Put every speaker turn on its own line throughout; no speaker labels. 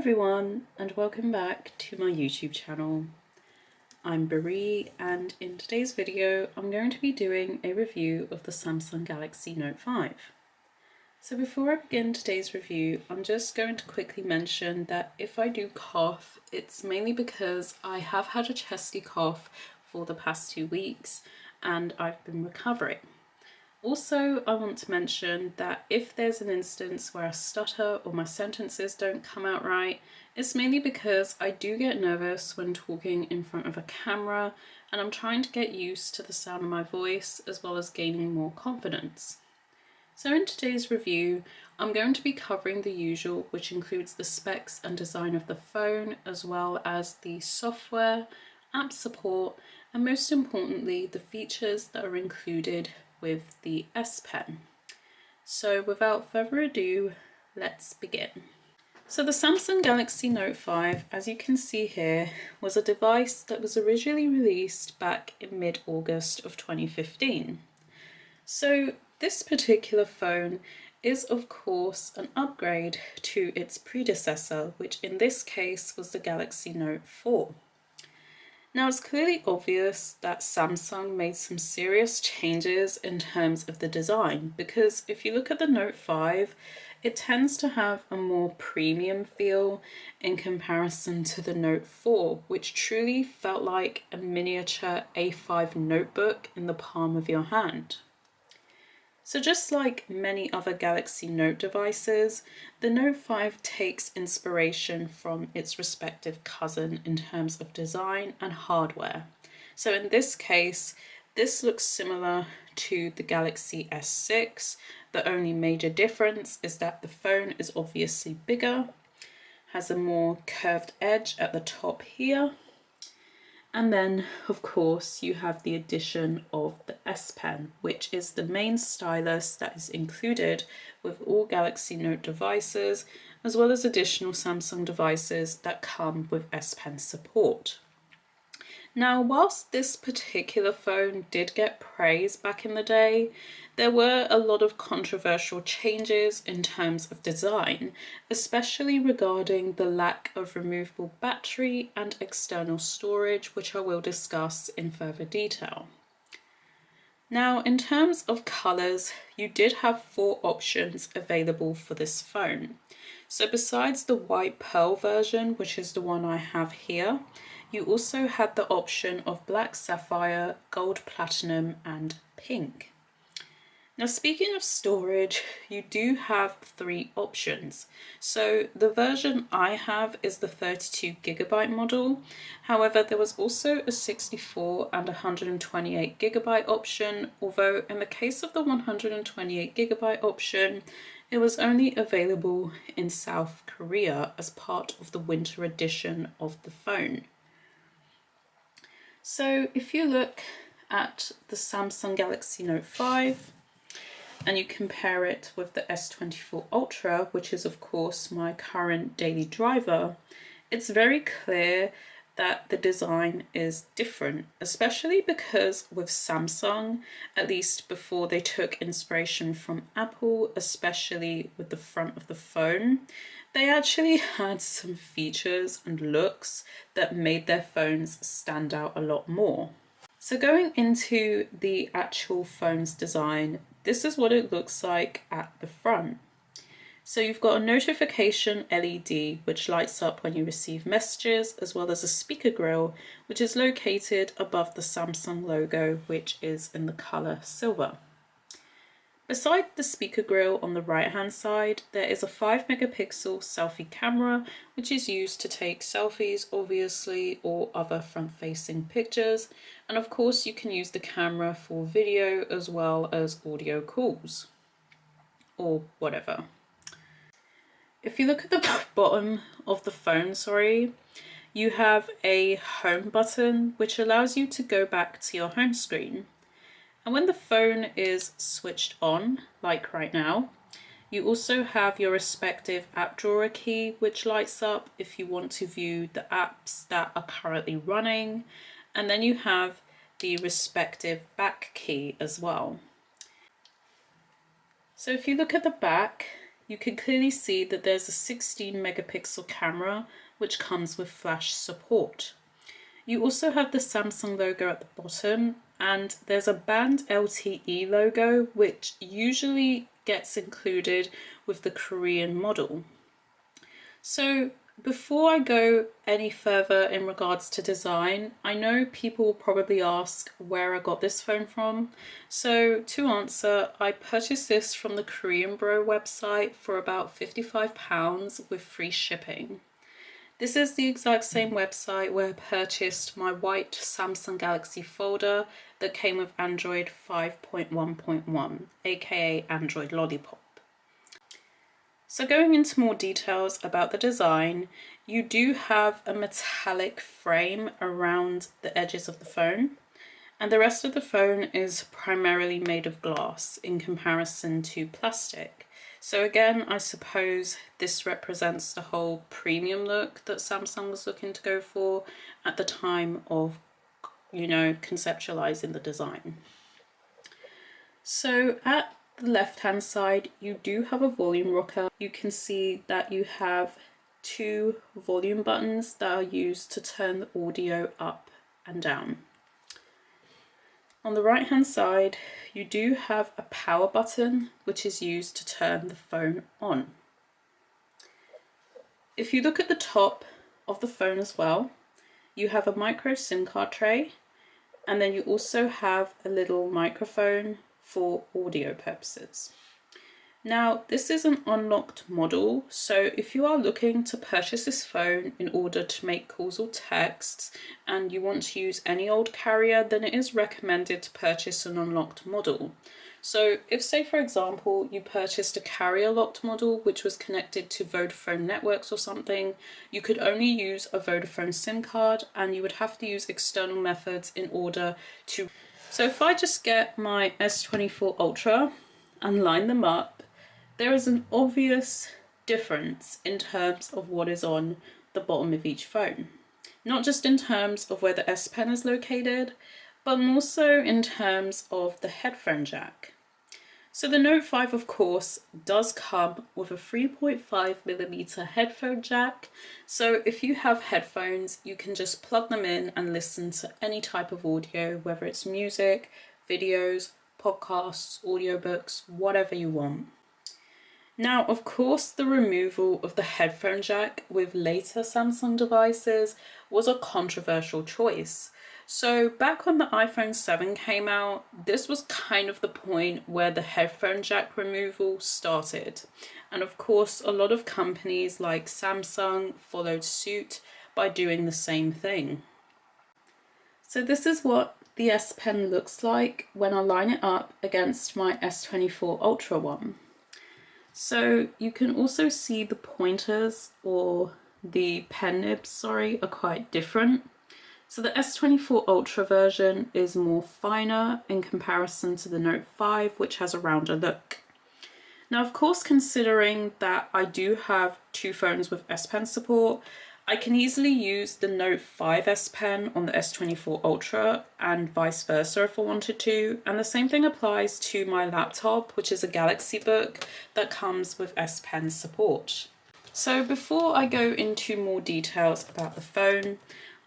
everyone, and welcome back to my YouTube channel. I'm Brie, and in today's video I'm going to be doing a review of the Samsung Galaxy Note 5. So before I begin today's review, I'm just going to quickly mention that if I do cough, it's mainly because I have had a chesty cough for the past 2 weeks and I've been recovering. Also, I want to mention that if there's an instance where I stutter or my sentences don't come out right, it's mainly because I do get nervous when talking in front of a camera and I'm trying to get used to the sound of my voice as well as gaining more confidence. So in today's review, I'm going to be covering the usual, which includes the specs and design of the phone, as well as the software, app support, and most importantly, the features that are included with the S Pen. So without further ado, let's begin. So the Samsung Galaxy Note 5, as you can see here, was a device that was originally released back in mid-August of 2015. So this particular phone is of course an upgrade to its predecessor, which in this case was the Galaxy Note 4. Now it's clearly obvious that Samsung made some serious changes in terms of the design, because if you look at the Note 5, it tends to have a more premium feel in comparison to the Note 4, which truly felt like a miniature A5 notebook in the palm of your hand. So just like many other Galaxy Note devices, the Note 5 takes inspiration from its respective cousin in terms of design and hardware. So in this case, this looks similar to the Galaxy S6. The only major difference is that the phone is obviously bigger, has a more curved edge at the top here, and then, of course, you have the addition of the S Pen, which is the main stylus that is included with all Galaxy Note devices, as well as additional Samsung devices that come with S Pen support. Now, whilst this particular phone did get praise back in the day, there were a lot of controversial changes in terms of design, especially regarding the lack of removable battery and external storage, which I will discuss in further detail. Now, in terms of colours, you did have 4 options available for this phone. So besides the white pearl version, which is the one I have here, you also had the option of black sapphire, gold platinum, and pink. Now, speaking of storage, you do have 3 options. So the version I have is the 32GB model. However, there was also a 64 and 128GB option, although in the case of the 128GB option, it was only available in South Korea as part of the winter edition of the phone. So if you look at the Samsung Galaxy Note 5 and you compare it with the S22 Ultra, which is of course my current daily driver, it's very clear that the design is different, especially because with Samsung, at least before they took inspiration from Apple, especially with the front of the phone, they actually had some features and looks that made their phones stand out a lot more. So going into the actual phone's design, this is what it looks like at the front. So you've got a notification LED which lights up when you receive messages, as well as a speaker grille which is located above the Samsung logo, which is in the colour silver. Beside the speaker grille on the right hand side, there is a 5-megapixel selfie camera which is used to take selfies obviously, or other front facing pictures, and of course you can use the camera for video as well as audio calls or whatever. If you look at the bottom of the phone, you have a home button which allows you to go back to your home screen. And when the phone is switched on, like right now, you also have your respective app drawer key which lights up if you want to view the apps that are currently running, and then you have the respective back key as well. So if you look at the back, you can clearly see that there's a 16 megapixel camera which comes with flash support. You also have the Samsung logo at the bottom, and there's a band LTE logo which usually gets included with the Korean model. So before I go any further in regards to design, I know people will probably ask where I got this phone from. So to answer, I purchased this from the KoreanBro website for about £55 with free shipping. This is the exact same website where I purchased my white Samsung Galaxy folder that came with Android 5.1.1, aka Android Lollipop. So going into more details about the design, you do have a metallic frame around the edges of the phone, and the rest of the phone is primarily made of glass in comparison to plastic. So again, I suppose this represents the whole premium look that Samsung was looking to go for at the time of, conceptualizing the design. So at the left hand side, you do have a volume rocker. You can see that you have two volume buttons that are used to turn the audio up and down. On the right hand side, you do have a power button which is used to turn the phone on. If you look at the top of the phone as well, you have a micro SIM card tray, and then you also have a little microphone for audio purposes. Now, this is an unlocked model, so if you are looking to purchase this phone in order to make calls or texts and you want to use any old carrier, then it is recommended to purchase an unlocked model. So if, say for example, you purchased a carrier locked model which was connected to Vodafone networks or something, you could only use a Vodafone SIM card and you would have to use external methods in order to. So if I just get my S22 Ultra and line them up, there is an obvious difference in terms of what is on the bottom of each phone. Not just in terms of where the S Pen is located, but also in terms of the headphone jack. So the Note 5, of course, does come with a 3.5mm headphone jack. So if you have headphones, you can just plug them in and listen to any type of audio, whether it's music, videos, podcasts, audiobooks, whatever you want. Now, of course, the removal of the headphone jack with later Samsung devices was a controversial choice. So back when the iPhone 7 came out, this was kind of the point where the headphone jack removal started. And of course, a lot of companies like Samsung followed suit by doing the same thing. So this is what the S Pen looks like when I line it up against my S22 Ultra one. So you can also see the pointers, or the pen nibs, are quite different. So the S22 Ultra version is more finer in comparison to the Note 5, which has a rounder look. Now, of course, considering that I do have two phones with S Pen support, I can easily use the Note 5 S Pen on the S22 Ultra and vice versa if I wanted to. And the same thing applies to my laptop, which is a Galaxy Book that comes with S Pen support. So before I go into more details about the phone,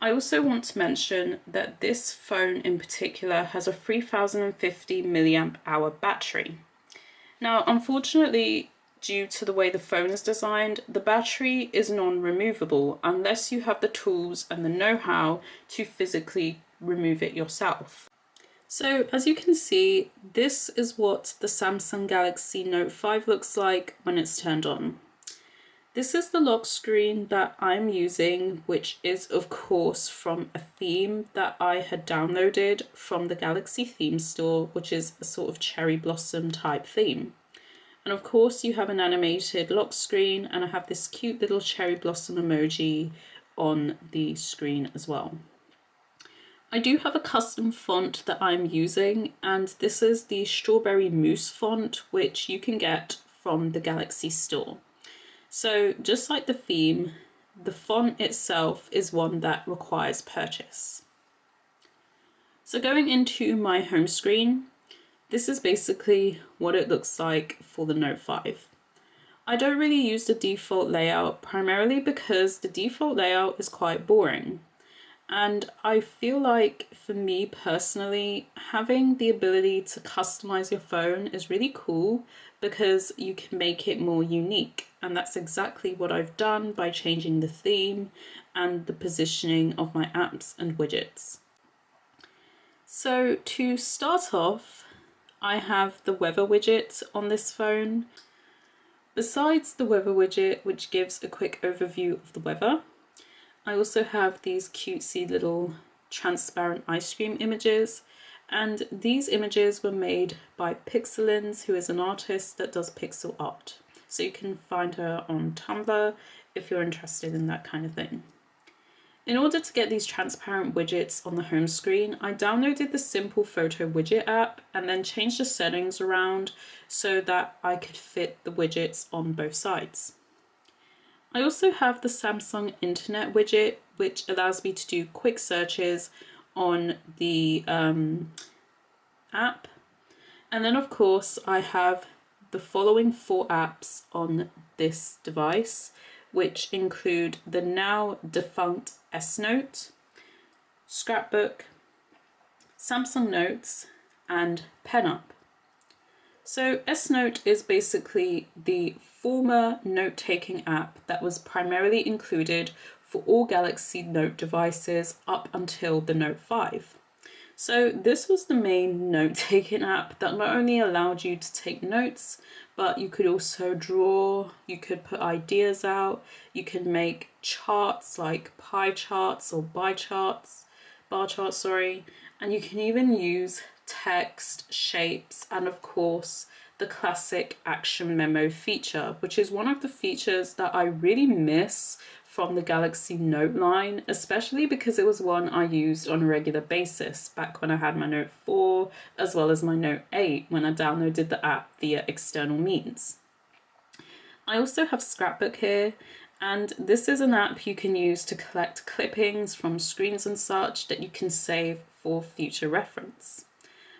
I also want to mention that this phone in particular has a 3050 mAh battery. Now, unfortunately, due to the way the phone is designed, the battery is non-removable unless you have the tools and the know-how to physically remove it yourself. So as you can see, this is what the Samsung Galaxy Note 5 looks like when it's turned on. This is the lock screen that I'm using, which is of course from a theme that I had downloaded from the Galaxy theme store, which is a sort of cherry blossom type theme. And of course you have an animated lock screen, and I have this cute little cherry blossom emoji on the screen as well. I do have a custom font that I'm using, and this is the Strawberry Mousse font, which you can get from the Galaxy store. So just like the theme, the font itself is one that requires purchase. So going into my home screen, this is basically what it looks like for the Note 5. I don't really use the default layout, primarily because the default layout is quite boring. And I feel like, for me personally, having the ability to customize your phone is really cool because you can make it more unique. And that's exactly what I've done by changing the theme and the positioning of my apps and widgets. So to start off, I have the weather widget on this phone. Besides the weather widget, which gives a quick overview of the weather, I also have these cutesy little transparent ice cream images, and these images were made by Pixelins, who is an artist that does pixel art. So you can find her on Tumblr if you're interested in that kind of thing. In order to get these transparent widgets on the home screen, I downloaded the Simple Photo Widget app and then changed the settings around so that I could fit the widgets on both sides. I also have the Samsung Internet widget, which allows me to do quick searches on the app. And then of course I have the following 4 apps on this device, which include the now defunct S Note, Scrapbook, Samsung Notes, and PenUp. So S Note is basically the former note-taking app that was primarily included for all Galaxy Note devices up until the Note 5. So this was the main note-taking app that not only allowed you to take notes, but you could also draw, you could put ideas out, you could make charts like pie charts or bar charts, and you can even use text, shapes, and of course the classic action memo feature, which is one of the features that I really miss from the Galaxy Note line, especially because it was one I used on a regular basis back when I had my Note 4 as well as my Note 8 when I downloaded the app via external means. I also have Scrapbook here, and this is an app you can use to collect clippings from screens and such that you can save for future reference.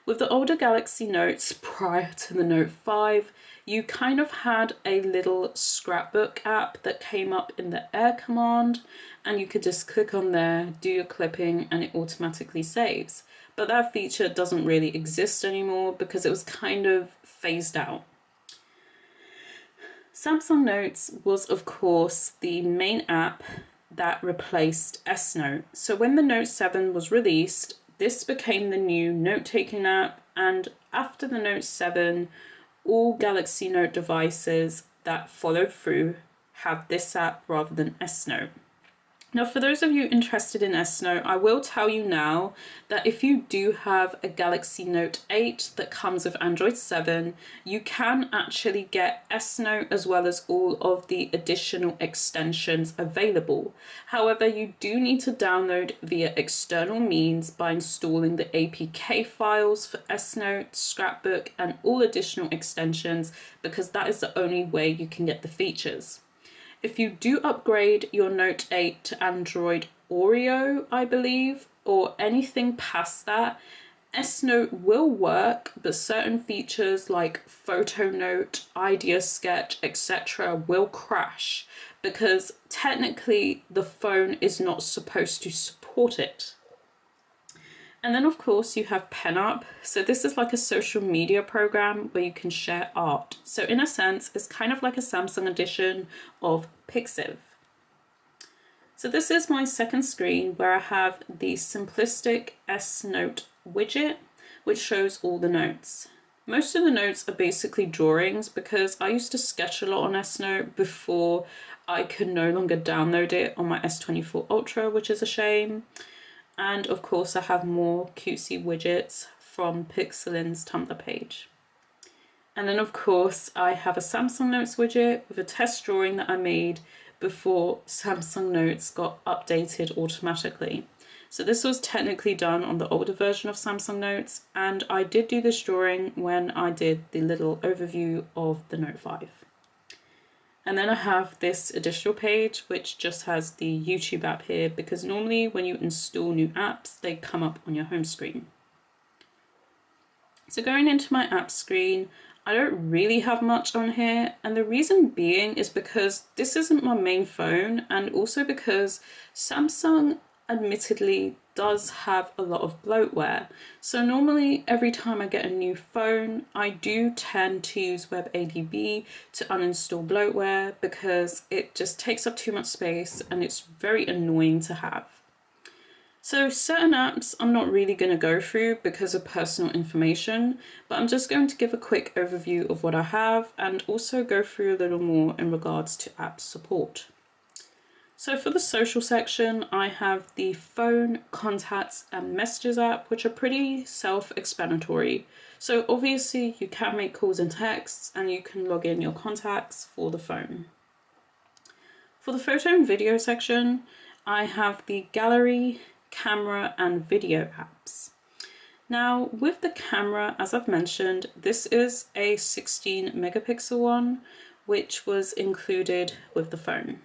With the older Galaxy Notes prior to the Note 5, you kind of had a little scrapbook app that came up in the Air command, and you could just click on there, do your clipping, and it automatically saves. But that feature doesn't really exist anymore because it was kind of phased out. Samsung Notes was, of course, the main app that replaced S Note. So when the Note 7 was released, this became the new note-taking app, and after the Note 7, all Galaxy Note devices that followed through have this app rather than S Note. Now, for those of you interested in S Note, I will tell you now that if you do have a Galaxy Note 8 that comes with Android 7, you can actually get S Note as well as all of the additional extensions available. However, you do need to download via external means by installing the APK files for S Note, Scrapbook, and all additional extensions, because that is the only way you can get the features. If you do upgrade your Note 8 to Android Oreo, I believe, or anything past that, S Note will work, but certain features like Photo Note, Idea Sketch, etc. will crash because technically the phone is not supposed to support it. And then of course you have PenUp. So this is like a social media program where you can share art. So in a sense, it's kind of like a Samsung edition of Pixiv. So this is my second screen where I have the simplistic S Note widget, which shows all the notes. Most of the notes are basically drawings because I used to sketch a lot on S Note before I could no longer download it on my S22 Ultra, which is a shame. And of course I have more cutesy widgets from Pixelin's Tumblr page. And then of course I have a Samsung Notes widget with a test drawing that I made before Samsung Notes got updated automatically. So this was technically done on the older version of Samsung Notes, and I did do this drawing when I did the little overview of the Note 5. And then I have this additional page which just has the YouTube app here, because normally when you install new apps, they come up on your home screen. So going into my app screen, I don't really have much on here, and the reason being is because this isn't my main phone, and also because Samsung admittedly does have a lot of bloatware. So normally every time I get a new phone, I do tend to use WebADB to uninstall bloatware because it just takes up too much space and it's very annoying to have. So certain apps I'm not really going to go through because of personal information, but I'm just going to give a quick overview of what I have and also go through a little more in regards to app support. So for the social section, I have the phone, contacts and messages app, which are pretty self-explanatory. So obviously you can make calls and texts and you can log in your contacts for the phone. For the photo and video section, I have the gallery, camera and video apps. Now with the camera, as I've mentioned, this is a 16 megapixel one, which was included with the phone.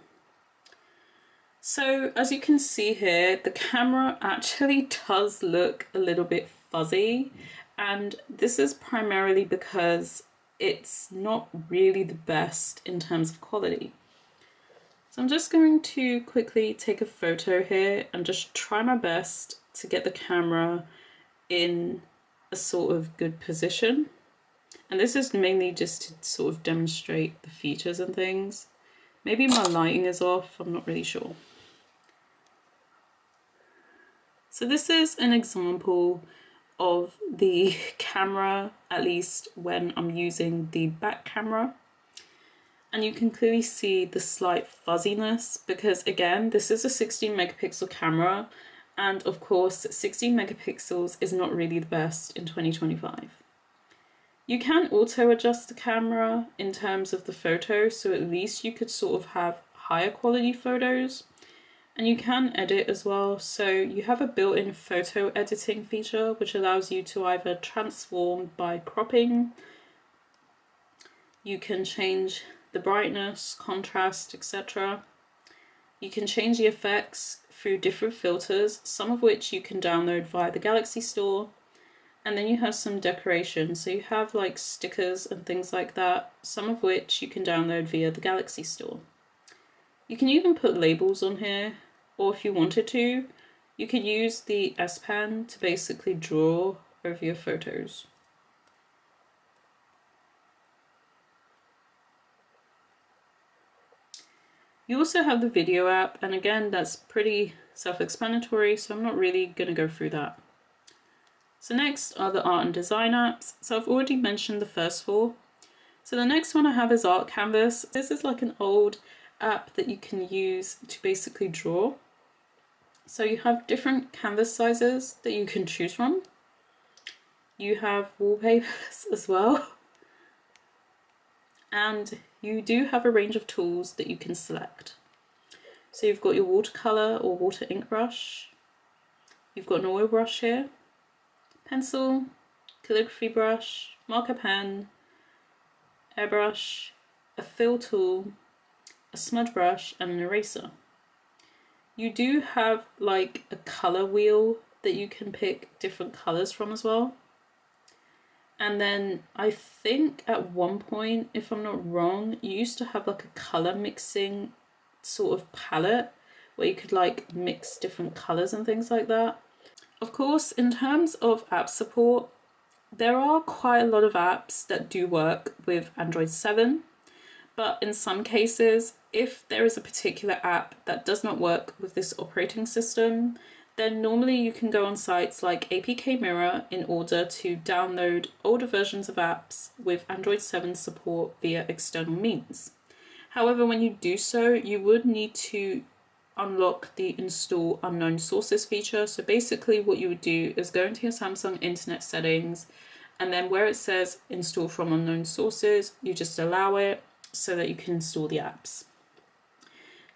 So as you can see here, the camera actually does look a little bit fuzzy, and this is primarily because it's not really the best in terms of quality. So I'm just going to quickly take a photo here and just try my best to get the camera in a sort of good position. And this is mainly just to sort of demonstrate the features and things. Maybe my lighting is off, I'm not really sure. So this is an example of the camera, at least when I'm using the back camera. And you can clearly see the slight fuzziness because again, this is a 16 megapixel camera. And of course, 16 megapixels is not really the best in 2025. You can auto adjust the camera in terms of the photo. So at least you could sort of have higher quality photos, and you can edit as well. So you have a built-in photo editing feature, which allows you to either transform by cropping. You can change the brightness, contrast, etc. You can change the effects through different filters, some of which you can download via the Galaxy Store. And then you have some decorations, so you have like stickers and things like that, some of which you can download via the Galaxy Store. You can even put labels on here, or if you wanted to, you could use the S Pen to basically draw over your photos. You also have the video app, and again, that's pretty self-explanatory, so I'm not really going to go through that. So next are the art and design apps. So I've already mentioned the first four. So the next one I have is Art Canvas. This is like an old app that you can use to basically draw. So you have different canvas sizes that you can choose from. You have wallpapers as well. And you do have a range of tools that you can select. So you've got your watercolor or water ink brush. You've got an oil brush here, pencil, calligraphy brush, marker pen, airbrush, a fill tool, a smudge brush and an eraser. You do have like a color wheel that you can pick different colors from as well. And then I think at one point, if I'm not wrong, you used to have like a color mixing sort of palette where you could like mix different colors and things like that. Of course, in terms of app support, there are quite a lot of apps that do work with Android 7, but in some cases, if there is a particular app that does not work with this operating system, then normally you can go on sites like APK Mirror in order to download older versions of apps with Android 7 support via external means. However, when you do so, you would need to unlock the install unknown sources feature. So basically what you would do is go into your Samsung internet settings, and then where it says install from unknown sources, you just allow it so that you can install the apps.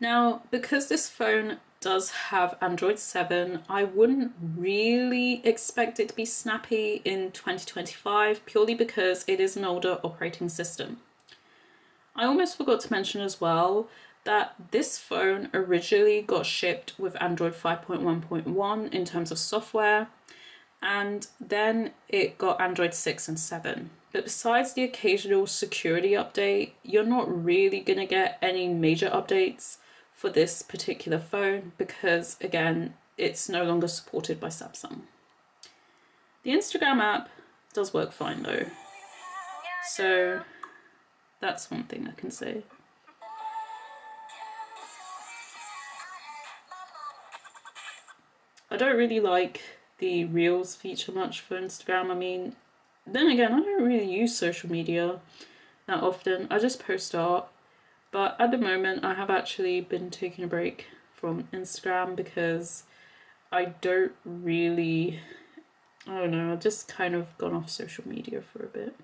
Now, because this phone does have Android 7, I wouldn't really expect it to be snappy in 2025, purely because it is an older operating system. I almost forgot to mention as well that this phone originally got shipped with Android 5.1.1 in terms of software, and then it got Android 6 and 7. But besides the occasional security update, you're not really going to get any major updates for this particular phone because, again, it's no longer supported by Samsung. The Instagram app does work fine though, so that's one thing I can say. I don't really like the Reels feature much for Instagram. I mean, then again, I don't really use social media that often. I just post art. But at the moment, I have actually been taking a break from Instagram because I don't really, I don't know, I've just kind of gone off social media for a bit.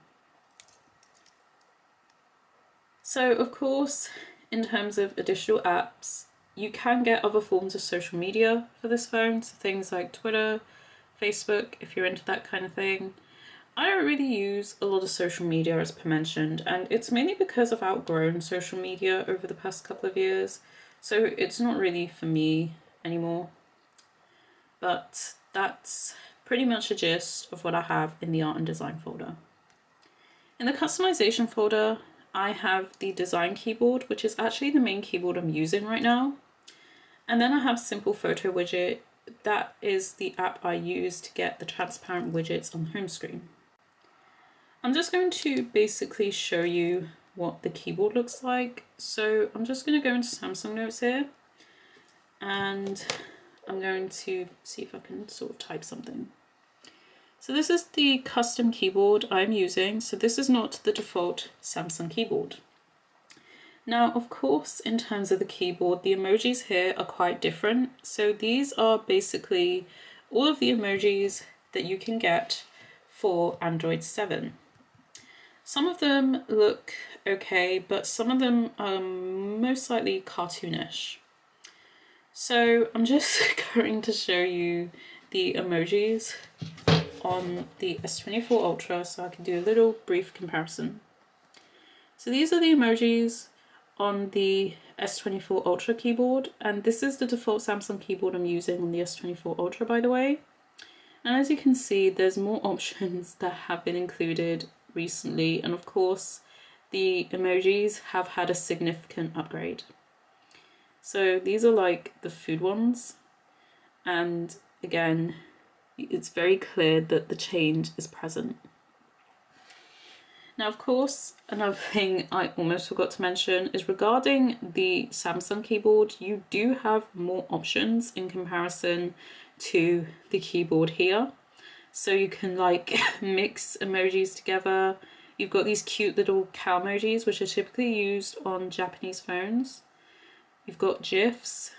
So, of course, in terms of additional apps, you can get other forms of social media for this phone. So things like Twitter, Facebook, if you're into that kind of thing. I don't really use a lot of social media, as per mentioned, and it's mainly because I've outgrown social media over the past couple of years, so it's not really for me anymore. But that's pretty much a gist of what I have in the art and design folder. In the customization folder, I have the design keyboard, which is actually the main keyboard I'm using right now. And then I have simple photo widget. That is the app I use to get the transparent widgets on the home screen. I'm just going to basically show you what the keyboard looks like. So I'm just going to go into Samsung Notes here and I'm going to see if I can sort of type something. So this is the custom keyboard I'm using. So this is not the default Samsung keyboard. Now, of course, in terms of the keyboard, the emojis here are quite different. So these are basically all of the emojis that you can get for Android 7. Some of them look okay, but some of them are most likely cartoonish. So I'm just going to show you the emojis on the S22 Ultra so I can do a little brief comparison. So these are the emojis on the S22 Ultra keyboard, and this is the default Samsung keyboard I'm using on the S22 Ultra, by the way. And as you can see, there's more options that have been included recently, and of course the emojis have had a significant upgrade. So these are like the food ones, and again it's very clear that the change is present. Now, of course, another thing I almost forgot to mention is regarding the Samsung keyboard, you do have more options in comparison to the keyboard here. So you can like mix emojis together. You've got these cute little cow emojis, which are typically used on Japanese phones. You've got GIFs.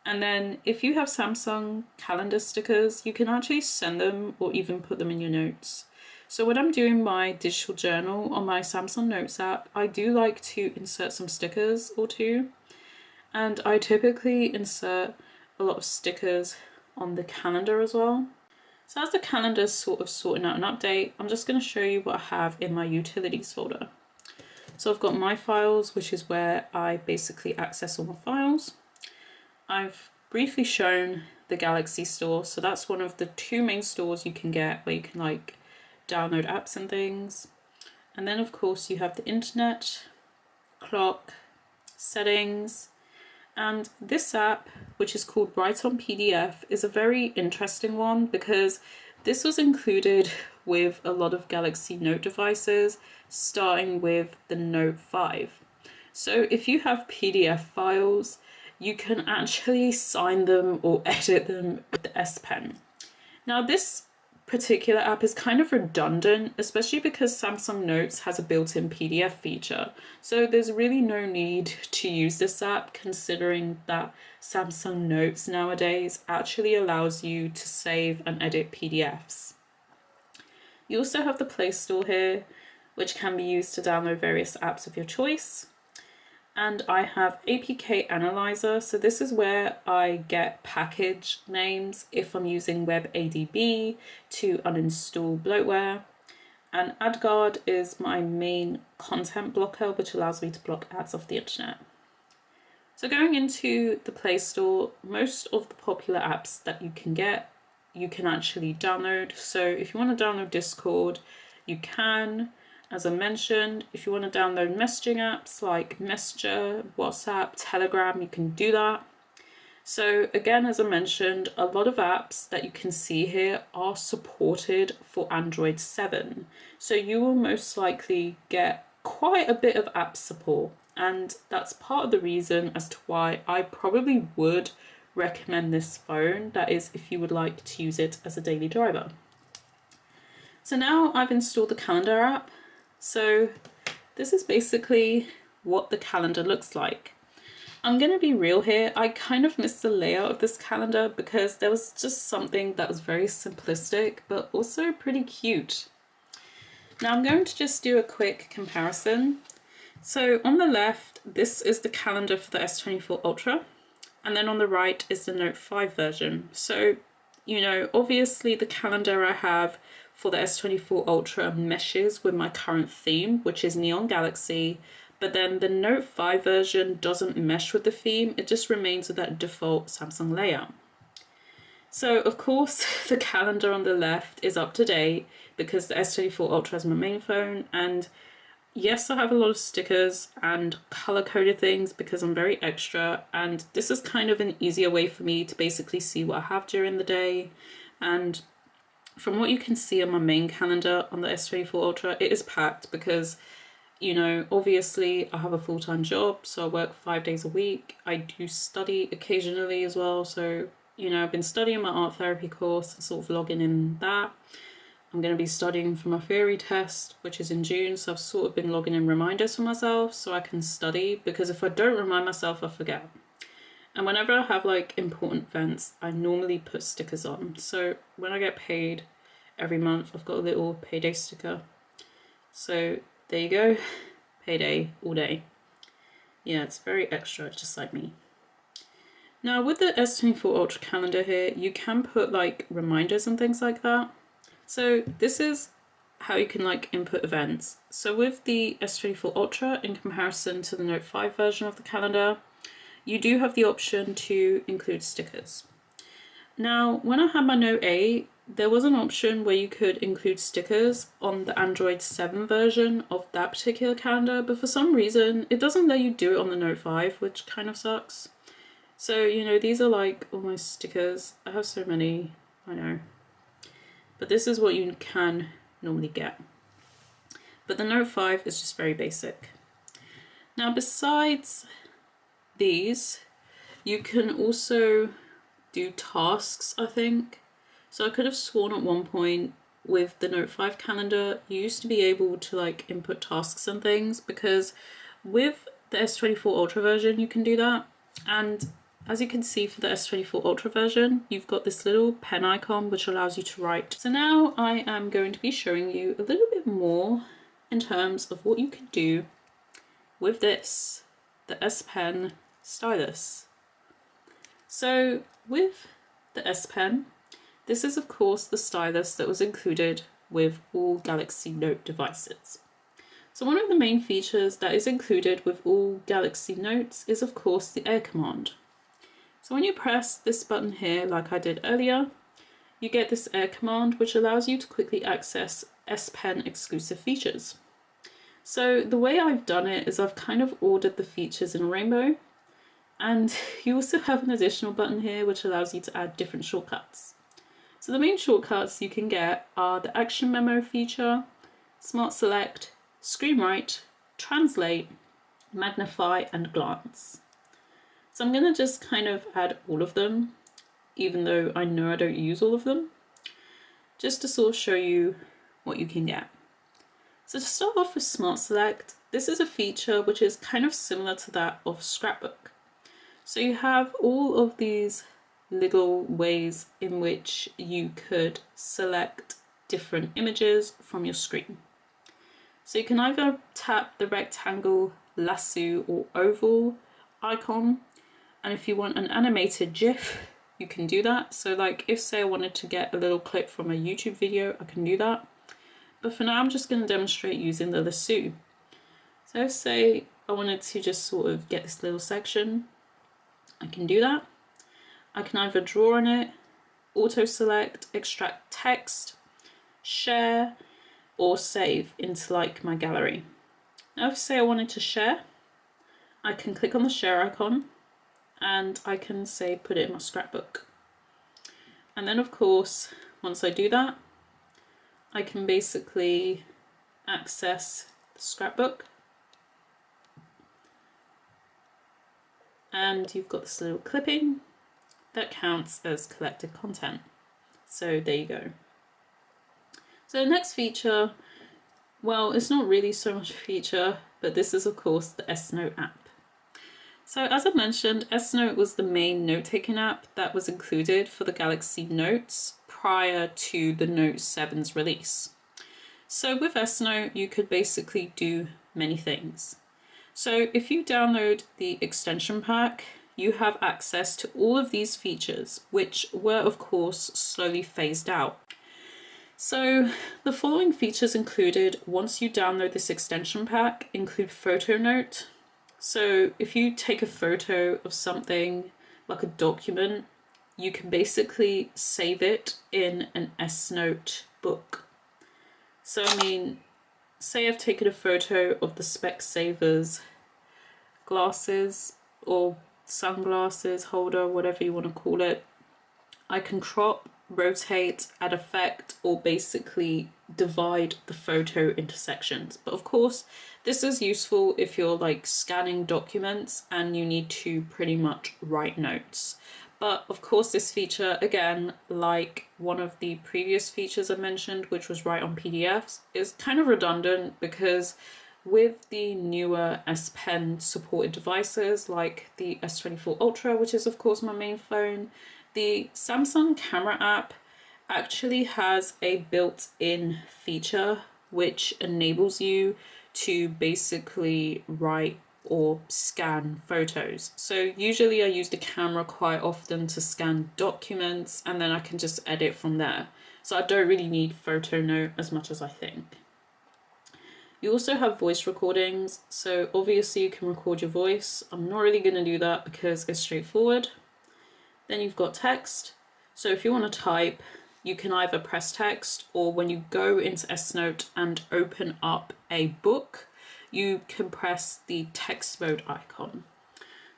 And then if you have Samsung calendar stickers, you can actually send them or even put them in your notes. So when I'm doing my digital journal on my Samsung Notes app, I do like to insert some stickers or two. And I typically insert a lot of stickers on the calendar as well. So as the calendar is sort of sorting out an update, I'm just going to show you what I have in my utilities folder. So I've got my files, which is where I basically access all my files. I've briefly shown the Galaxy Store. So that's one of the two main stores you can get where you can like download apps and things. And then of course you have the internet, clock, settings, and this app, which is called Write on PDF, is a very interesting one because this was included with a lot of Galaxy Note devices, starting with the Note 5. So if you have PDF files, you can actually sign them or edit them with the S Pen. Now this particular app is kind of redundant, especially because Samsung Notes has a built-in PDF feature. So there's really no need to use this app, considering that Samsung Notes nowadays actually allows you to save and edit PDFs. You also have the Play Store here, which can be used to download various apps of your choice. And I have APK Analyzer, so this is where I get package names if I'm using WebADB to uninstall bloatware. And AdGuard is my main content blocker, which allows me to block ads off the internet. So going into the Play Store, most of the popular apps that you can get, you can actually download. So if you want to download Discord, you can. as I mentioned, if you want to download messaging apps like Messenger, WhatsApp, Telegram, you can do that. So again, as I mentioned, a lot of apps that you can see here are supported for Android 7. So you will most likely get quite a bit of app support. And that's part of the reason as to why I probably would recommend this phone. That is, if you would like to use it as a daily driver. So now I've installed the calendar app. So this is basically what the calendar looks like. I'm going to be real here, I kind of missed the layout of this calendar because there was just something that was very simplistic but also pretty cute. Now I'm going to just do a quick comparison. So on the left, this is the calendar for the S22 Ultra, and then on the right is the Note 5 version. So, you know, obviously the calendar I have for the S22 Ultra meshes with my current theme, which is Neon Galaxy. But then the Note 5 version doesn't mesh with the theme, it just remains with that default Samsung layout. So of course the calendar on the left is up to date because the S22 Ultra is my main phone, and yes, I have a lot of stickers and color-coded things because I'm very extra, and this is kind of an easier way for me to basically see what I have during the day. And from what you can see on my main calendar on the S22 Ultra, it is packed because, you know, obviously I have a full-time job, so I work 5 days a week. I do study occasionally as well, so, you know, I've been studying my art therapy course and sort of logging in that. I'm going to be studying for my theory test, which is in June, so I've sort of been logging in reminders for myself so I can study, because if I don't remind myself, I forget. And whenever I have like important events, I normally put stickers on. So when I get paid every month, I've got a little payday sticker. So there you go, payday all day. Yeah, it's very extra, just like me. Now with the S22 Ultra calendar here, you can put like reminders and things like that. So this is how you can like input events. So with the S22 Ultra, in comparison to the Note 5 version of the calendar, you do have the option to include stickers. Now, when I had my Note 8, there was an option where you could include stickers on the Android 7 version of that particular calendar, but for some reason it doesn't let you do it on the Note 5, which kind of sucks. So, you know, these are like all my stickers. I have so many, I know. But this is what you can normally get. But the Note 5 is just very basic. Now, besides these, you can also do tasks, I think. So I could have sworn at one point with the Note 5 calendar, you used to be able to like input tasks and things, because with the S22 Ultra version, you can do that. And as you can see for the S22 Ultra version, you've got this little pen icon which allows you to write. So now I am going to be showing you a little bit more in terms of what you can do with this, the S Pen stylus. So with the S Pen, this is of course the stylus that was included with all Galaxy Note devices. So one of the main features that is included with all Galaxy Notes is of course the Air command. So when you press this button here, like I did earlier, you get this Air command which allows you to quickly access S Pen exclusive features. So the way I've done it is I've kind of ordered the features in rainbow, and you also have an additional button here which allows you to add different shortcuts. So the main shortcuts you can get are the Action Memo feature, Smart Select, Screen Write, Translate, Magnify, and Glance. So I'm going to just kind of add all of them, even though I know I don't use all of them, just to sort of show you what you can get. So to start off with Smart Select, this is a feature which is kind of similar to that of Scrapbook. So you have all of these little ways in which you could select different images from your screen. So you can either tap the rectangle, lasso, or oval icon, and if you want an animated GIF, you can do that. So like if say I wanted to get a little clip from a YouTube video, I can do that. But for now I'm just going to demonstrate using the lasso. So say I wanted to just sort of get this little section, I can do that. I can either draw on it, auto select, extract text, share, or save into like my gallery. Now if say I wanted to share, I can click on the share icon and I can say put it in my scrapbook. And then of course, once I do that, I can basically access the scrapbook. And you've got this little clipping that counts as collected content. So there you go. So the next feature, well, it's not really so much a feature, but this is of course the S-Note app. So as I mentioned, S-Note was the main note-taking app that was included for the Galaxy Notes prior to the Note 7's release. So with S-Note, you could basically do many things. So if you download the extension pack, you have access to all of these features, which were of course slowly phased out. So the following features included once you download this extension pack include photo note. So if you take a photo of something like a document, you can basically save it in an S-Note book. So I mean, say I've taken a photo of the Specsavers glasses or sunglasses holder, whatever you want to call it. I can crop, rotate, add effect, or basically divide the photo into sections. But of course, this is useful if you're like scanning documents and you need to pretty much write notes. But of course, this feature, again, like one of the previous features I mentioned, which was write on PDFs, is kind of redundant because with the newer S Pen supported devices like the S22 Ultra, which is of course my main phone, the Samsung camera app actually has a built-in feature which enables you to basically write or scan photos. So usually I use the camera quite often to scan documents and then I can just edit from there. So I don't really need photo note as much as I think. You also have voice recordings, so obviously you can record your voice. I'm not really going to do that because it's straightforward. Then you've got text, so if you want to type, you can either press text or when you go into S-Note and open up a book, you can press the text mode icon.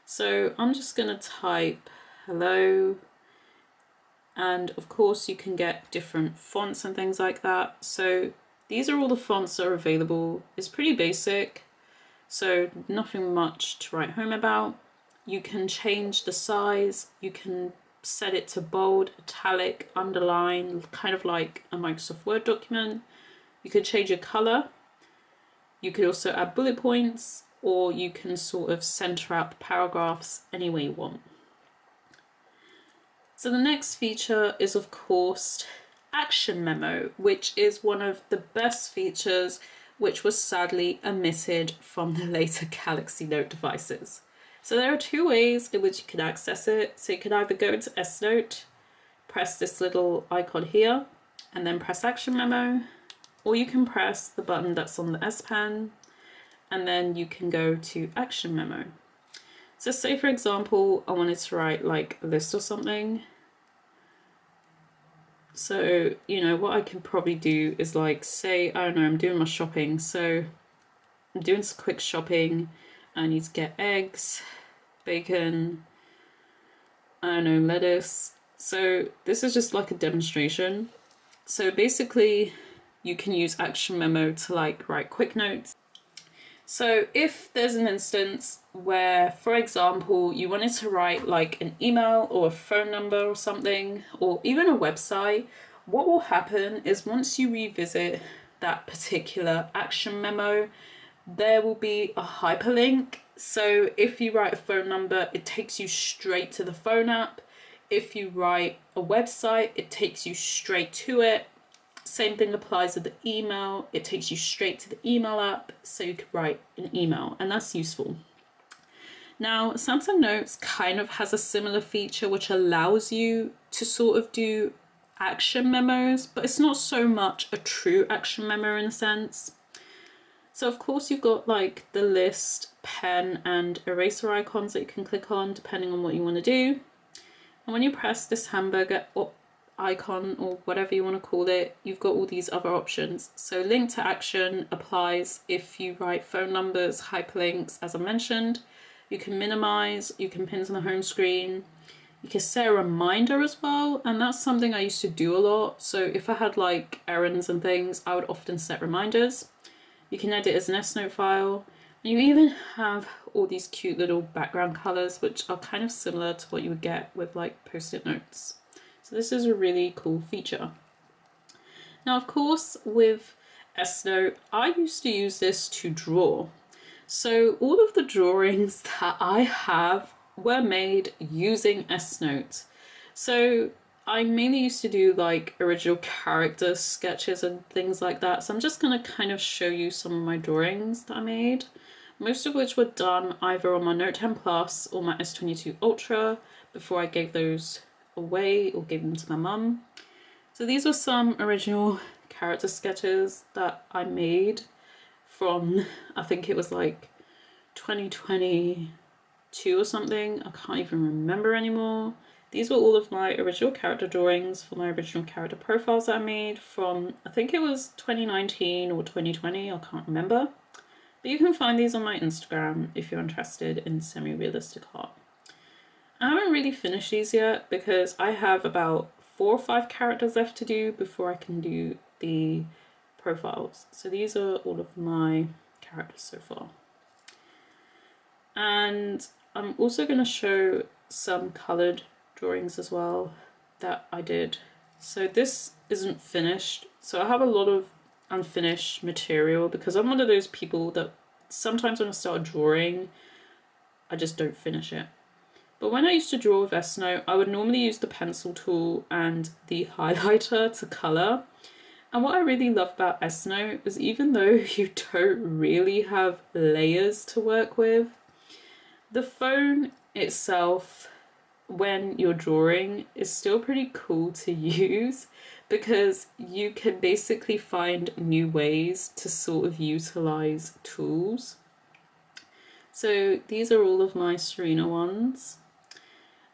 So I'm just going to type hello, and of course you can get different fonts and things like that. So these are all the fonts that are available. It's pretty basic, so nothing much to write home about. You can change the size, you can set it to bold, italic, underline, kind of like a Microsoft Word document. You could change your color. You could also add bullet points, or you can sort of center out the paragraphs any way you want. So the next feature is of course Action Memo, which is one of the best features which was sadly omitted from the later Galaxy Note devices. So there are two ways in which you can access it. So you can either go into S-Note, press this little icon here, and then press Action Memo, or you can press the button that's on the S Pen, and then you can go to Action Memo. So say for example, I wanted to write like a list or something. So, you know, what I could probably do is like, say, I don't know, I'm doing my shopping. So I'm doing some quick shopping. I need to get eggs, bacon, I don't know, lettuce. So this is just like a demonstration. So basically you can use Action Memo to like write quick notes. So if there's an instance where, for example, you wanted to write like an email or a phone number or something, or even a website, what will happen is once you revisit that particular action memo, there will be a hyperlink. So if you write a phone number, it takes you straight to the phone app. If you write a website, it takes you straight to it. Same thing applies with the email. It takes you straight to the email app, so you can write an email, and that's useful. Now, Samsung Notes kind of has a similar feature which allows you to sort of do action memos, but it's not so much a true action memo in a sense. So of course you've got like the list, pen and eraser icons that you can click on depending on what you want to do. And when you press this hamburger icon or whatever you want to call it, you've got all these other options. So link to action applies if you write phone numbers, hyperlinks, as I mentioned. You can minimize, you can pin to the home screen. You can set a reminder as well, and that's something I used to do a lot. So if I had like errands and things, I would often set reminders. You can edit as an S Note file. And you even have all these cute little background colors, which are kind of similar to what you would get with like post-it notes. So this is a really cool feature. Now, of course, with S Note, I used to use this to draw. So all of the drawings that I have were made using S Note. So I mainly used to do like original character sketches and things like that. So I'm just going to kind of show you some of my drawings that I made. Most of which were done either on my Note 10 Plus or my S22 Ultra before I gave those away or gave them to my mum. So these are some original character sketches that I made from, I think it was like 2022 or something. I can't even remember anymore. These were all of my original character drawings for my original character profiles that I made from, I think it was 2019 or 2020, I can't remember. But you can find these on my Instagram if you're interested in semi-realistic art. I haven't really finished these yet because I have about 4 or 5 characters left to do before I can do the profiles. So these are all of my characters so far. And I'm also going to show some coloured drawings as well that I did. So this isn't finished. So I have a lot of unfinished material because I'm one of those people that sometimes when I start drawing, I just don't finish it. But when I used to draw with S Note, I would normally use the pencil tool and the highlighter to colour. And what I really love about S Note is even though you don't really have layers to work with, the phone itself, when you're drawing, is still pretty cool to use because you can basically find new ways to sort of utilize tools. So these are all of my Serena ones.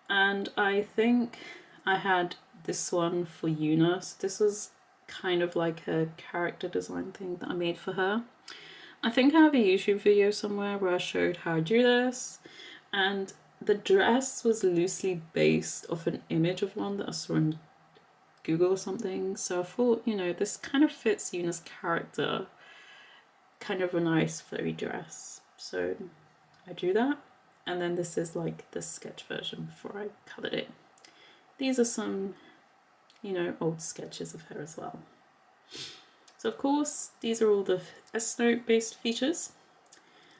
And I think I had this one for Una. So this was kind of like a character design thing that I made for her. I think I have a YouTube video somewhere where I showed how I drew this. And the dress was loosely based off an image of one that I saw in Google or something. So I thought, you know, this kind of fits Una's character. Kind of a nice flowy dress. So I drew that. And then this is like the sketch version before I coloured it. These are some, you know, old sketches of her as well. So of course, these are all the S Note based features.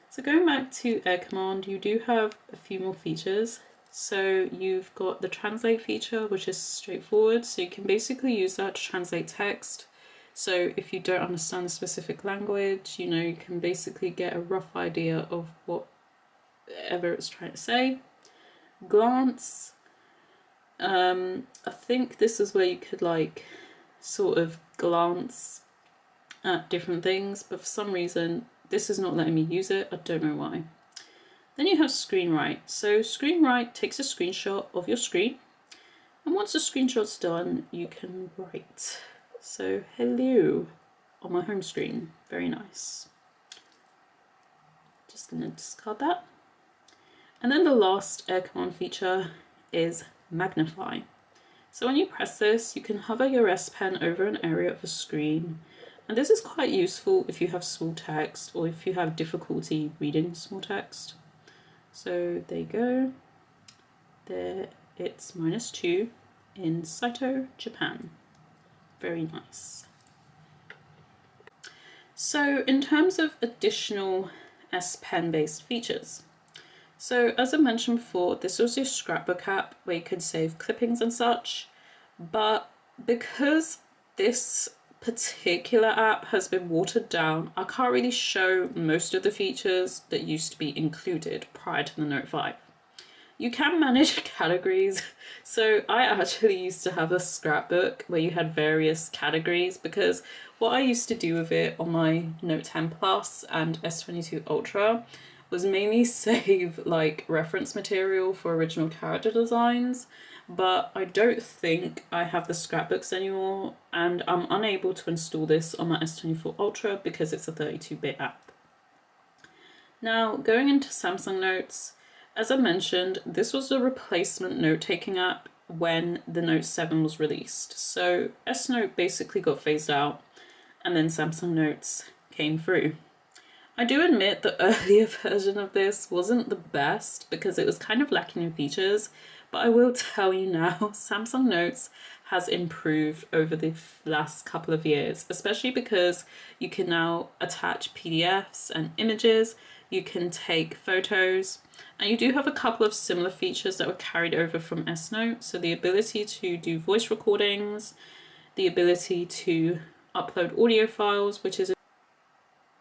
So going back to Air Command, you do have a few more features. So you've got the translate feature, which is straightforward. So you can basically use that to translate text. So if you don't understand a specific language, you know, you can basically get a rough idea of whatever it's trying to say. Glance. I think this is where you could like sort of glance at different things, but for some reason this is not letting me use it. I don't know why. Then you have screen write. So screen write takes a screenshot of your screen, and once the screenshot's done, you can write. So hello on my home screen. Very nice. Just gonna discard that. And then the last Air Command feature is magnify. So when you press this, you can hover your S Pen over an area of the screen. And this is quite useful if you have small text or if you have difficulty reading small text. So there you go. There, it's -2 in Saito, Japan. Very nice. So in terms of additional S Pen based features. So as I mentioned before, this was your scrapbook app where you could save clippings and such. But because this particular app has been watered down, I can't really show most of the features that used to be included prior to the Note 5. You can manage categories. So I actually used to have a scrapbook where you had various categories, because what I used to do with it on my Note 10 Plus and S22 Ultra was mainly save like reference material for original character designs. but I don't think I have the scrapbooks anymore, and I'm unable to install this on my S22 Ultra because it's a 32-bit app. Now, going into Samsung Notes, as I mentioned, this was a replacement note-taking app when the Note 7 was released. So S Note basically got phased out, and then Samsung Notes came through. I do admit the earlier version of this wasn't the best because it was kind of lacking in features, but I will tell you now, Samsung Notes has improved over the last couple of years, especially because you can now attach PDFs and images, you can take photos, and you do have a couple of similar features that were carried over from S Note. So the ability to do voice recordings, the ability to upload audio files, which is,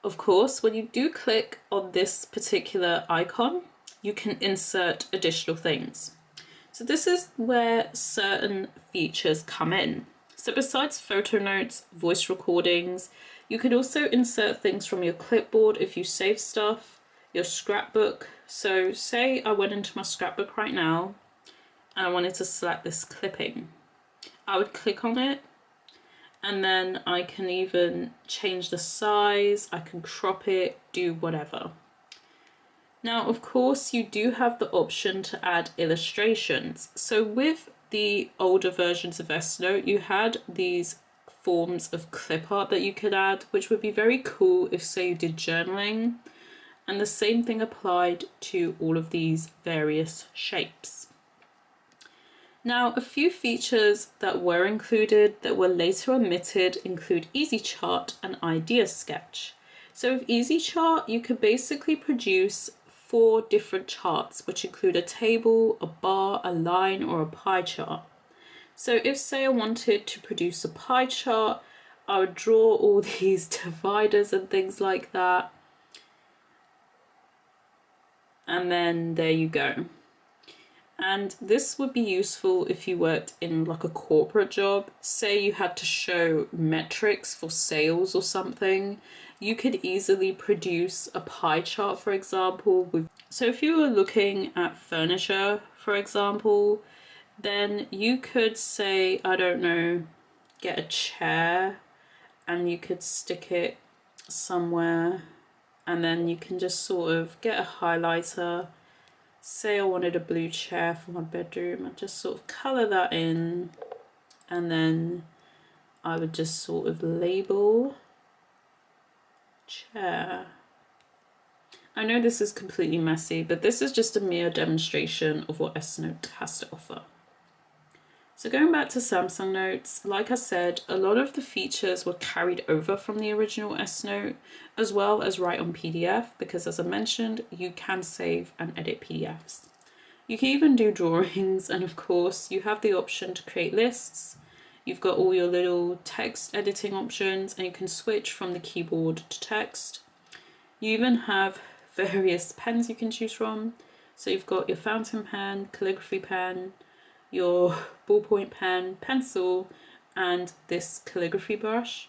of course, when you do click on this particular icon, you can insert additional things. So this is where certain features come in. So besides photo notes, voice recordings, you could also insert things from your clipboard if you save stuff, your scrapbook. So say I went into my scrapbook right now and I wanted to select this clipping. I would click on it, and then I can even change the size, I can crop it, do whatever. Now, of course, you do have the option to add illustrations. So with the older versions of S Note, you had these forms of clip art that you could add, which would be very cool if, say, you did journaling. And the same thing applied to all of these various shapes. Now, a few features that were included that were later omitted include Easy Chart and Idea Sketch. So with Easy Chart, you could basically produce 4 different charts, which include a table, a bar, a line, or a pie chart. So if, say, I wanted to produce a pie chart, I would draw all these dividers and things like that. And then there you go. And this would be useful if you worked in like a corporate job. Say you had to show metrics for sales or something. You could easily produce a pie chart, for example. So if you were looking at furniture, for example, then you could say, I don't know, get a chair and you could stick it somewhere, and then you can just sort of get a highlighter. Say I wanted a blue chair for my bedroom, I'd just sort of colour that in, and then I would just sort of label chair. I know this is completely messy, but this is just a mere demonstration of what S Note has to offer. So going back to Samsung Notes, like I said, a lot of the features were carried over from the original S Note, as well as write on PDF, because as I mentioned, you can save and edit PDFs. You can even do drawings, and of course, you have the option to create lists. You've got all your little text editing options, and you can switch from the keyboard to text. You even have various pens you can choose from. So you've got your fountain pen, calligraphy pen, your ballpoint pen, pencil, and this calligraphy brush.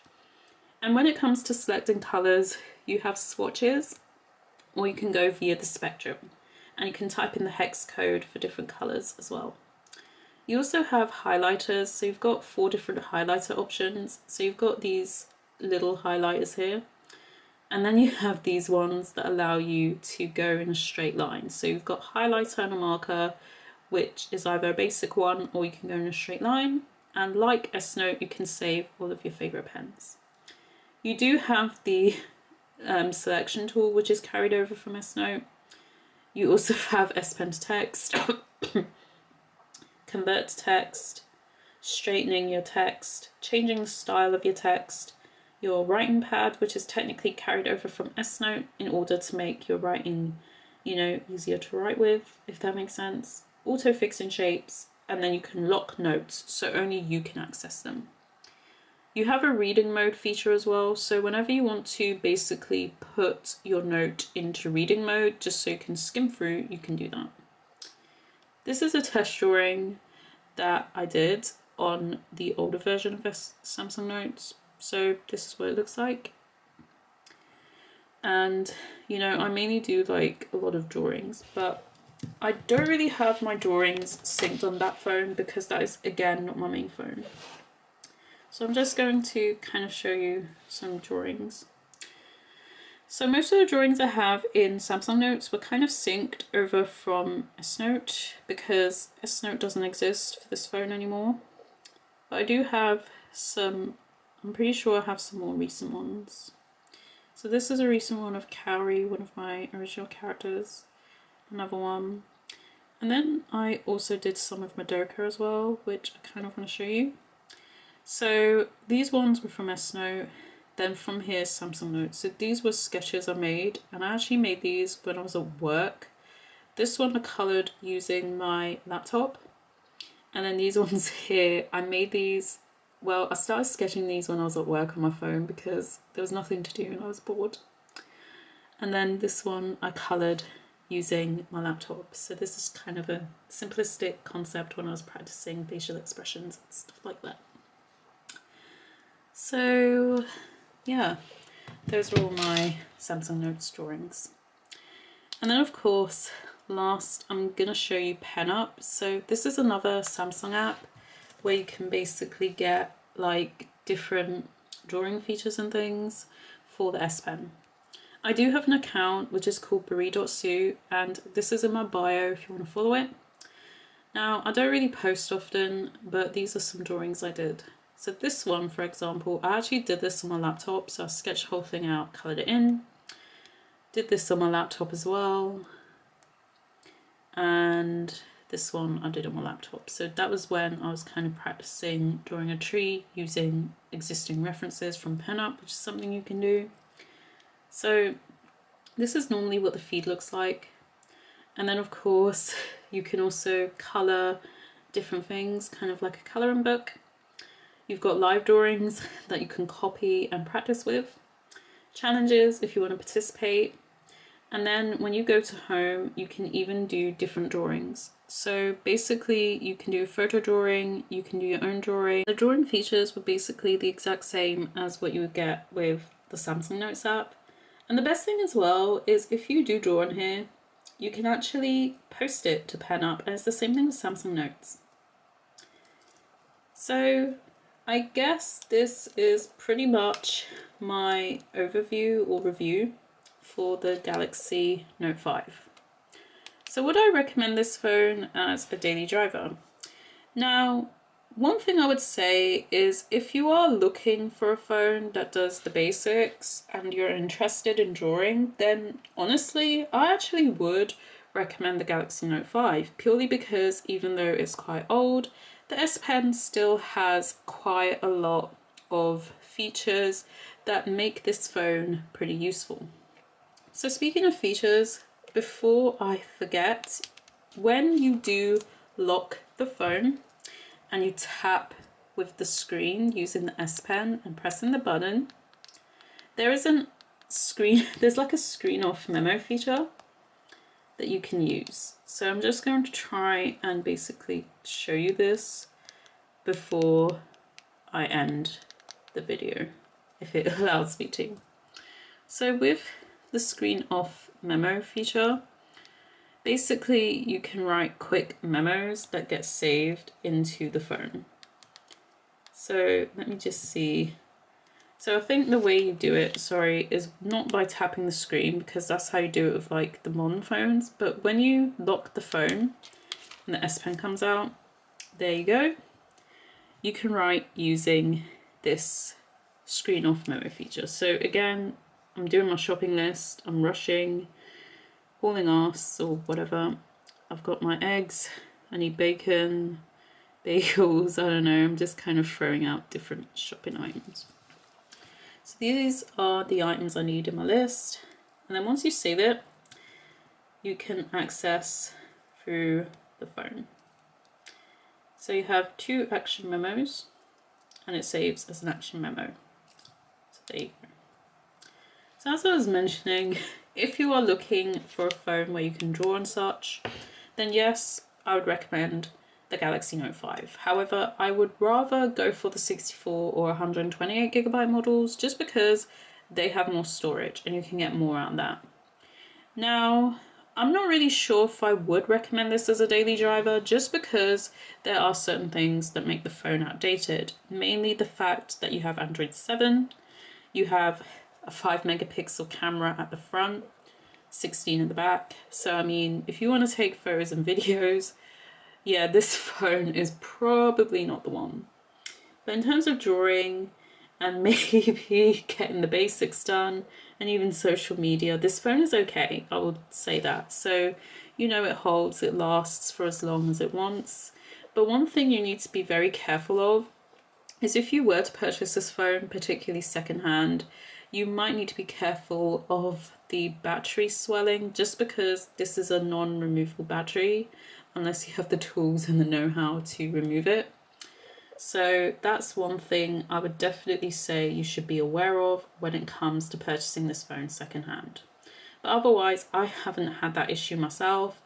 And when it comes to selecting colours, you have swatches, or you can go via the spectrum, and you can type in the hex code for different colours as well. You also have highlighters, so you've got 4 different highlighter options. So you've got these little highlighters here, and then you have these ones that allow you to go in a straight line. So you've got highlighter and a marker, which is either a basic one or you can go in a straight line. And like S Note, you can save all of your favourite pens. You do have the selection tool, which is carried over from S Note. You also have S Pen to text, convert to text, straightening your text, changing the style of your text, your writing pad, which is technically carried over from S Note in order to make your writing, easier to write with, if that makes sense. Auto fixing shapes, and then you can lock notes, so only you can access them. You have a reading mode feature as well, so whenever you want to basically put your note into reading mode, just so you can skim through, you can do that. This is a test drawing that I did on the older version of Samsung Notes, so this is what it looks like. And I mainly do like a lot of drawings, but I don't really have my drawings synced on that phone because that is, again, not my main phone. So I'm just going to kind of show you some drawings. So most of the drawings I have in Samsung Notes were kind of synced over from S Note because S Note doesn't exist for this phone anymore. But I do have some, I'm pretty sure I have some more recent ones. So this is a recent one of Kaori, one of my original characters. Another one. And then I also did some of Madoka as well, which I kind of want to show you. So these ones were from S Note. Then from here, Samsung Notes. So these were sketches I made, and I actually made these when I was at work. This one I coloured using my laptop, and then these ones here, I made these, well, I started sketching these when I was at work on my phone because there was nothing to do and I was bored. And then this one I coloured using my laptop. So this is kind of a simplistic concept when I was practicing facial expressions and stuff like that. So yeah, those are all my Samsung Notes drawings. And then of course, last I'm gonna show you Pen Up. So this is another Samsung app where you can basically get like different drawing features and things for the S Pen. I do have an account which is called buri.su, and this is in my bio if you want to follow it. Now I don't really post often, but these are some drawings I did. So this one, for example, I actually did this on my laptop. So I sketched the whole thing out, coloured it in. Did this on my laptop as well. And this one I did on my laptop. So that was when I was kind of practicing drawing a tree using existing references from Pen Up, which is something you can do. So this is normally what the feed looks like. And then of course, you can also colour different things, kind of like a colouring book. You've got live drawings that you can copy and practice with, challenges if you want to participate, and then when you go to home you can even do different drawings. So basically you can do a photo drawing, you can do your own drawing. The drawing features were basically the exact same as what you would get with the Samsung Notes app. And the best thing as well is if you do draw on here, you can actually post it to Pen Up, and it's the same thing with Samsung Notes. So I guess this is pretty much my overview or review for the Galaxy Note 5. So would I recommend this phone as a daily driver? Now, one thing I would say is if you are looking for a phone that does the basics and you're interested in drawing, then honestly, I actually would recommend the Galaxy Note 5, purely because even though it's quite old, the S Pen still has quite a lot of features that make this phone pretty useful. So speaking of features, before I forget, when you do lock the phone and you tap with the screen using the S Pen and pressing the button, there's like a screen off memo feature that you can use. So I'm just going to try and basically show you this before I end the video, if it allows me to. So with the screen off memo feature, basically you can write quick memos that get saved into the phone. So let me just see. So I think the way you do it, is not by tapping the screen, because that's how you do it with like the modern phones, but when you lock the phone and the S Pen comes out, there you go. You can write using this screen off memo feature. So again, I'm doing my shopping list, I'm rushing, hauling ass or whatever. I've got my eggs, I need bacon, bagels, I don't know, I'm just kind of throwing out different shopping items. So these are the items I need in my list. And then once you save it, you can access through the phone. So you have 2 action memos and it saves as an action memo. So there you go. So as I was mentioning, if you are looking for a phone where you can draw and such, then yes, I would recommend the Galaxy Note 5. However, I would rather go for the 64 or 128GB models just because they have more storage and you can get more out of that. Now, I'm not really sure if I would recommend this as a daily driver, just because there are certain things that make the phone outdated. Mainly the fact that you have Android 7, you have a 5 megapixel camera at the front, 16 in the back. So I mean, if you want to take photos and videos, yeah, this phone is probably not the one. But in terms of drawing and maybe getting the basics done and even social media, this phone is okay, I would say that. So, you know, it holds, it lasts for as long as it wants. But one thing you need to be very careful of is if you were to purchase this phone, particularly secondhand, you might need to be careful of the battery swelling, just because this is a non-removable battery unless you have the tools and the know-how to remove it. So that's one thing I would definitely say you should be aware of when it comes to purchasing this phone secondhand. But otherwise, I haven't had that issue myself.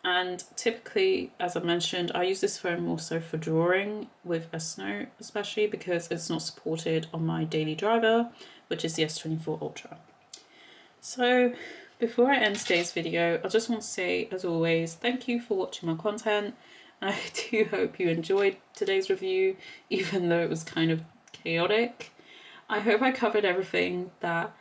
And typically, as I mentioned, I use this phone more so for drawing with S Note, especially because it's not supported on my daily driver, which is the S22 Ultra. So before I end today's video, I just want to say, as always, thank you for watching my content. I do hope you enjoyed today's review, even though it was kind of chaotic. I hope I covered everything that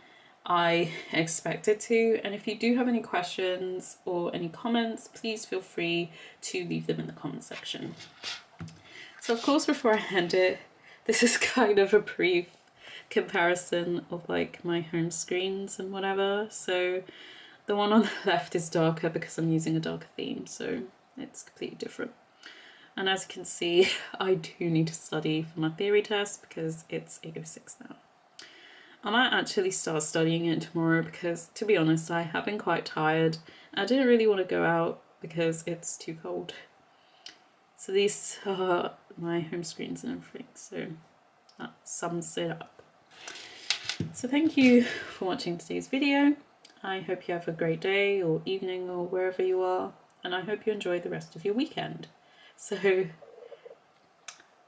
I expected to, and if you do have any questions or any comments, please feel free to leave them in the comment section. So of course, before I end it, this is kind of a brief comparison of like my home screens and whatever. So the one on the left is darker because I'm using a darker theme, so it's completely different. And as you can see, I do need to study for my theory test because it's 8:06 now. I might actually start studying it tomorrow because, to be honest, I have been quite tired. I didn't really want to go out because it's too cold. So these are my home screens and everything, so that sums it up. So thank you for watching today's video. I hope you have a great day or evening or wherever you are, and I hope you enjoy the rest of your weekend. So,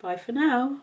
bye for now.